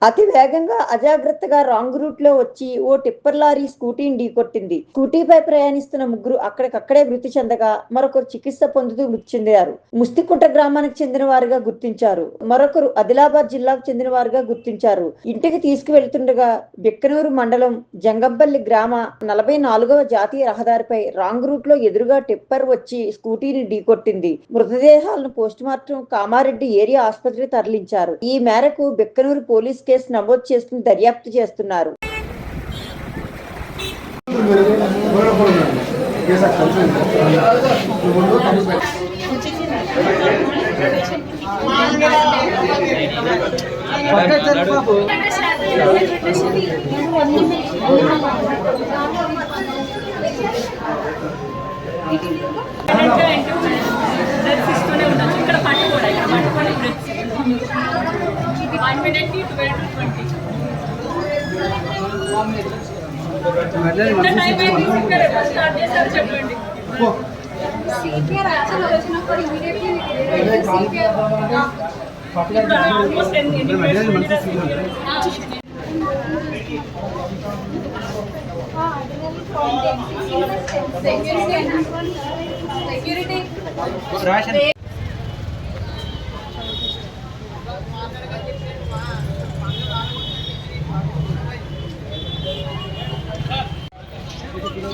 అతి వేగంగా అజాగ్రత్తగా రాంగ్ రూట్ లో వచ్చి ఓ టిప్పర్ లారీ స్కూటీని ఢీకొట్టింది. స్కూటీపై ప్రయాణిస్తున్న ముగ్గురు అక్కడికక్కడే మృతి చెందగా మరొకరు చికిత్స పొందుతూ మృతి చెందారు. ముస్తికుంట గ్రామానికి చెందిన వారుగా గుర్తించారు. మరొకరు ఆదిలాబాద్ జిల్లాకు చెందిన వారుగా గుర్తించారు. ఇంటికి తీసుకువెళ్తుండగా బిక్కనూరు మండలం జంగంపల్లి గ్రామ 44వ జాతీయ రహదారిపై రాంగ్ రూట్ లో ఎదురుగా టిప్పర్ వచ్చి స్కూటీని ఢీకొట్టింది. మృతదేహాలను పోస్టుమార్టం కామారెడ్డి ఏరియా ఆసుపత్రికి తరలించారు. ఈ మేరకు బిక్కనూరు పోలీస్ కేసు నమోదు చేసుకుని దర్యాప్తు చేస్తున్నారు. ఇక్కడ పట్టుకోవడం ఇక్కడ పట్టుకొని 1 minute కి 12 to 20 చెప్పండి.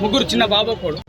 ముగ్గురు చిన్న బాబు కూడా